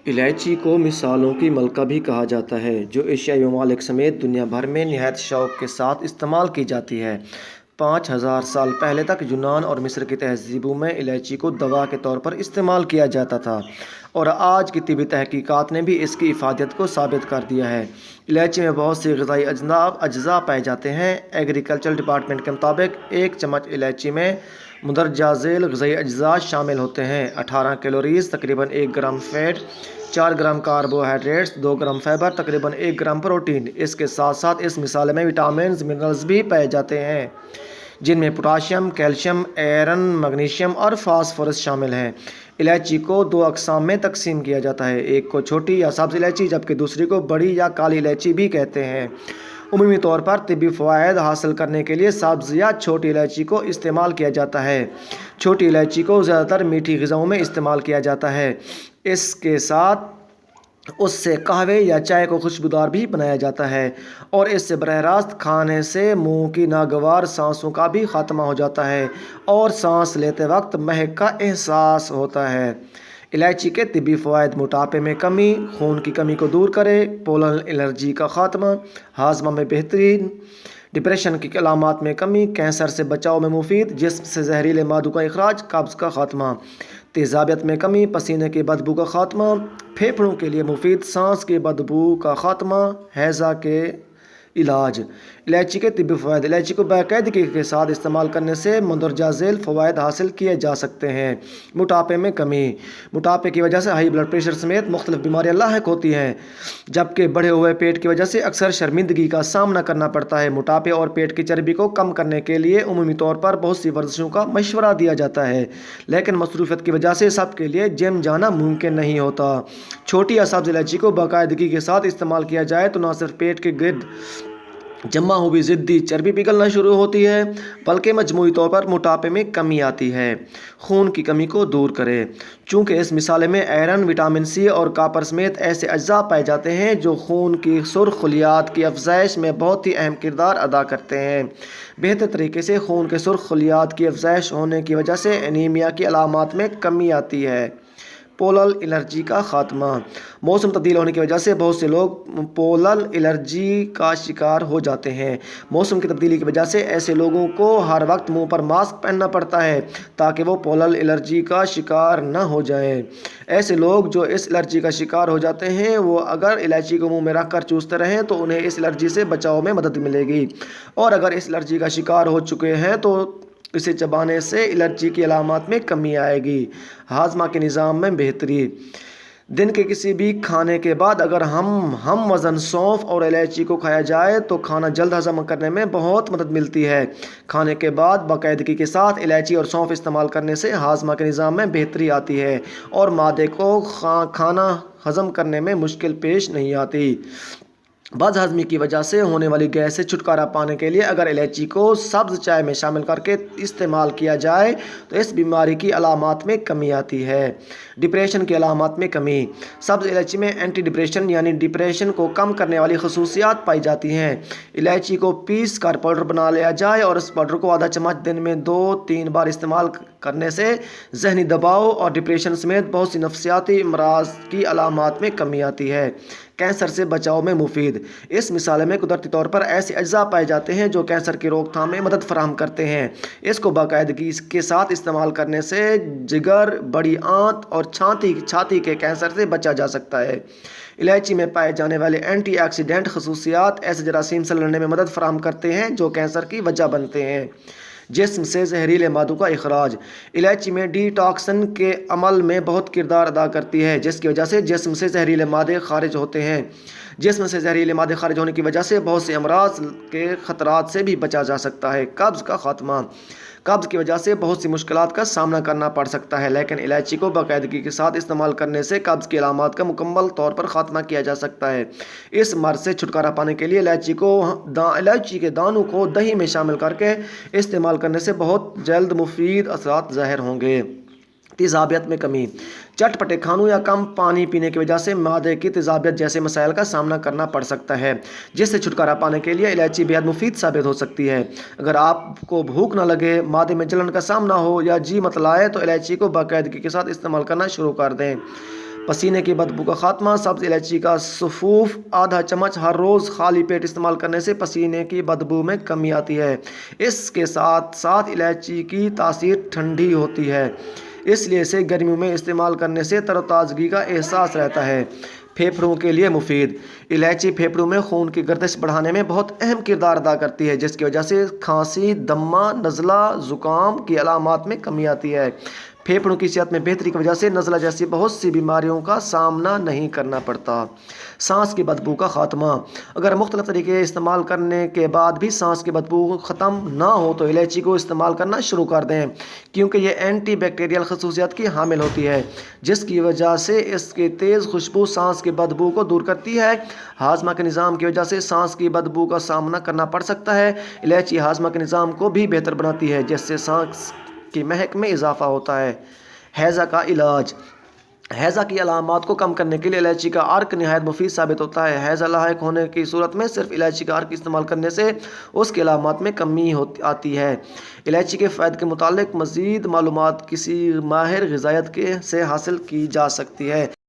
इलायची को मिसालों की मलका भी कहा जाता है, जो एशियाई ममालिक समेत दुनिया भर में निहायत शौक के साथ इस्तेमाल की जाती है। 5000 साल पहले तक यूनान और मिस्र की तहजीबों में इलायची को दवा के तौर पर इस्तेमाल किया जाता था, और आज की तिब्बी तहकीकात ने भी इसकी इफादत को साबित कर दिया है। इलायची में बहुत सी ग़िज़ाई अज्जा पाए जाते हैं। एग्रीकल्चर डिपार्टमेंट के मुताबिक 1 चम्मच इलायची में मुंदरजा झैल ग़िज़ाई अज्जा शामिल होते हैं: 18 कैलोरीज, तकरीबन 1 ग्राम फैट, 4 ग्राम कार्बोहाइड्रेट्स, 2 ग्राम फाइबर, तकरीबन 1 ग्राम प्रोटीन। इसके साथ साथ इस मिसाल में विटामिन मिनरल्स भी पाए जाते हैं, जिनमें पोटाशियम, कैल्शियम, आयरन, मैग्नीशियम और फास्फोरस शामिल हैं। इलायची को 2 अक़साम में तकसीम किया जाता है, एक को छोटी या सब्ज़ इलायची, जबकि दूसरी को बड़ी या काली इलायची भी कहते हैं। उमूमी तौर पर तिब्बी फ़वाइद हासिल करने के लिए सब्ज़ या छोटी इलायची को इस्तेमाल किया जाता है। छोटी इलायची को ज़्यादातर मीठी ग़िज़ाओं में इस्तेमाल किया जाता है। इसके साथ उससे कहवे या चाय को खुशबूदार भी बनाया जाता है, और इससे बरह रास्त खाने से मुंह की नागवार सांसों का भी ख़ात्मा हो जाता है और सांस लेते वक्त महक का एहसास होता है। इलायची के तिब्बी फ़वाइद: मोटापे में कमी, खून की कमी को दूर करे, पोलन एलर्जी का ख़ात्मा, हाजमा में बेहतरीन, डिप्रेशन की अलामात में कमी, कैंसर से बचाव में मुफीद, जिस्म से जहरीले मादों का इखराज, कब्ज़ का ख़ात्मा, तेज़ाबियत में कमी, पसीने की बदबू का ख़ात्मा, फेफड़ों के लिए मुफीद, सांस की बदबू का ख़ात्मा, हैज़ा के इलाज। इलायची के तिब्बी फ़वाइद: इलायची को बाकायदगी के साथ इस्तेमाल करने से मंदरजा झैल फ़वाइद हासिल किए जा सकते हैं। मोटापे में कमी: मोटापे की वजह से हाई ब्लड प्रेशर समेत मुख्तलिफ बीमारियां लाहिक होती हैं, जबकि बढ़े हुए पेट की वजह से अक्सर शर्मिंदगी का सामना करना पड़ता है। मोटापे और पेट की चर्बी को कम करने के लिए उमूमी तौर पर बहुत सी वर्जिशों का मशवरा दिया जाता है, लेकिन मसरूफियत की वजह से सबके लिए जिम जाना मुमकिन नहीं होता। छोटी या सब्ज़ इलायची को बाकायदगी के साथ इस्तेमाल किया जाए तो न सिर्फ पेट के गिर्द जमा हुई ज़िद्दी चर्बी पिघलना शुरू होती है, बल्कि मजमूई तौर पर मोटापे में कमी आती है। खून की कमी को दूर करे: चूँकि इस मिसाले में आयरन, विटामिन सी और कॉपर समेत ऐसे अज्जा पाए जाते हैं जो खून की सुर्ख खलियात की अफजाइश में बहुत ही अहम किरदार अदा करते हैं। बेहतर तरीके से खून के सुर्ख खलियात की अफजाइश होने की वजह से एनीमिया की अलामात में कमी आती है। पोलल एलर्जी का ख़ात्मा: मौसम तब्दील होने की वजह से बहुत से लोग पोलल एलर्जी का शिकार हो जाते हैं। मौसम की तब्दीली की वजह से ऐसे लोगों को हर वक्त मुंह पर मास्क पहनना पड़ता है ताकि वो पोलल एलर्जी का शिकार न हो जाएं। ऐसे लोग जो इस एलर्जी का शिकार हो जाते हैं, वो अगर इलायची को मुंह में रख कर चूसते रहें तो उन्हें इस एलर्जी से बचाव में मदद मिलेगी, और अगर इस एलर्जी का शिकार हो चुके हैं तो इसे चबाने से एलर्जी की अलामात में कमी आएगी। हाजमा के निज़ाम में बेहतरी: दिन के किसी भी खाने के बाद अगर हम वज़न सौंफ और इलायची को खाया जाए तो खाना जल्द हज़म करने में बहुत मदद मिलती है। खाने के बाद बाकायदगी के साथ इलायची और सौंफ इस्तेमाल करने से हाजमा के निज़ाम में बेहतरी आती है और मादे को खाना हज़म करने में मुश्किल पेश नहीं आती। बदहज़मी की वजह से होने वाली गैस से छुटकारा पाने के लिए अगर इलायची को सब्ज़ चाय में शामिल करके इस्तेमाल किया जाए तो इस बीमारी की अलामात में कमी आती है। डिप्रेशन की अलामात में कमी: सब्ज़ इलायची में एंटी डिप्रेशन यानी डिप्रेशन को कम करने वाली खसूसियात पाई जाती हैं। इलायची को पीस कर पाउडर बना लिया जाए और इस पाउडर को आधा चम्मच दिन में 2-3 बार इस्तेमाल करने से जहनी दबाव और डिप्रेशन समेत बहुत सी नफ्सियाती अमराज की अलामात में कमी आती है। कैंसर से बचाव में मुफीद: इस मिसाल में कुदरती तौर पर ऐसे अज्जा पाए जाते हैं जो कैंसर की रोकथाम में मदद फराहम करते हैं। इसको बाकायदगी के साथ इस्तेमाल करने से जिगर, बड़ी आंत और छाती के कैंसर से बचा जा सकता है। इलायची में पाए जाने वाले एंटीऑक्सीडेंट खसूसियात ऐसे जरासीम से लड़ने में मदद फराहम करते हैं जो कैंसर की वजह बनते हैं। जिस्म से जहरीले मादों का इखराज: इलायची में डिटॉक्सन के अमल में बहुत किरदार अदा करती है, जिसकी वजह से जिस्म से जहरीले मादे खारिज होते हैं। जिस्म से जहरीले मादे खारिज होने की वजह से बहुत से अमराज के ख़तरात से भी बचा जा सकता है। कब्ज़ का ख़ात्मा: कब्ज़ की वजह से बहुत सी मुश्किलात का सामना करना पड़ सकता है, लेकिन इलायची को बाकायदगी के साथ इस्तेमाल करने से कब्ज़ की अलामात का मुकम्मल तौर पर ख़ात्मा किया जा सकता है। इस मर्ज़ से छुटकारा पाने के लिए इलायची के दानों को दही में शामिल करके इस्तेमाल करने से बहुत जल्द मुफीद असरात ज़ाहिर होंगे। तेज़ाबियत में कमी: चटपटे खानों या कम पानी पीने की वजह से मादे की तेज़ाबियत जैसे मसाइल का सामना करना पड़ सकता है, जिससे छुटकारा पाने के लिए इलायची बेहद मुफीद साबित हो सकती है। अगर आपको भूख न लगे, मादे में जलन का सामना हो या जी मतलाए तो इलायची को बाकायदगी के साथ इस्तेमाल करना शुरू कर दें। پسینے کی بدبو کا خاتمہ: سبز الائچی کا سفوف آدھا چمچ ہر روز خالی پیٹ استعمال کرنے سے پسینے کی بدبو میں کمی آتی ہے۔ اس کے ساتھ ساتھ الائچی کی تاثیر ٹھنڈی ہوتی ہے، اس لیے اسے گرمیوں میں استعمال کرنے سے تر و تازگی کا احساس رہتا ہے۔ پھیپھڑوں کے لیے مفید: الائچی پھیپھڑوں میں خون کی گردش بڑھانے میں بہت اہم کردار ادا کرتی ہے، جس کی وجہ سے کھانسی، دمہ، نزلہ، زکام کی علامات میں کمی آتی ہے۔ پھیپھڑوں کی صحت میں بہتری کی وجہ سے نزلہ جیسی بہت سی بیماریوں کا سامنا نہیں کرنا پڑتا۔ سانس کی بدبو کا خاتمہ: اگر مختلف طریقے استعمال کرنے کے بعد بھی سانس کی بدبو ختم نہ ہو تو الائچی کو استعمال کرنا شروع کر دیں، کیونکہ یہ اینٹی بیکٹیریل خصوصیات کی حامل ہوتی ہے، جس کی وجہ سے اس کی تیز خوشبو سانس کی بدبو کو دور کرتی ہے۔ ہاضمہ کے نظام کی وجہ سے سانس کی بدبو کا سامنا کرنا پڑ سکتا ہے۔ الائچی ہاضمہ کے نظام کو بھی بہتر بناتی ہے، جس سے سانس کی مہک میں اضافہ ہوتا ہے۔ ہیضہ کا علاج: ہیضہ کی علامات کو کم کرنے کے لیے الائچی کا عرق نہایت مفید ثابت ہوتا ہے۔ ہیضہ لاحق ہونے کی صورت میں صرف الائچی کا عرق استعمال کرنے سے اس کی علامات میں کمی آتی ہے۔ الائچی کے فوائد کے متعلق مزید معلومات کسی ماہر غذائیت سے حاصل کی جا سکتی ہے۔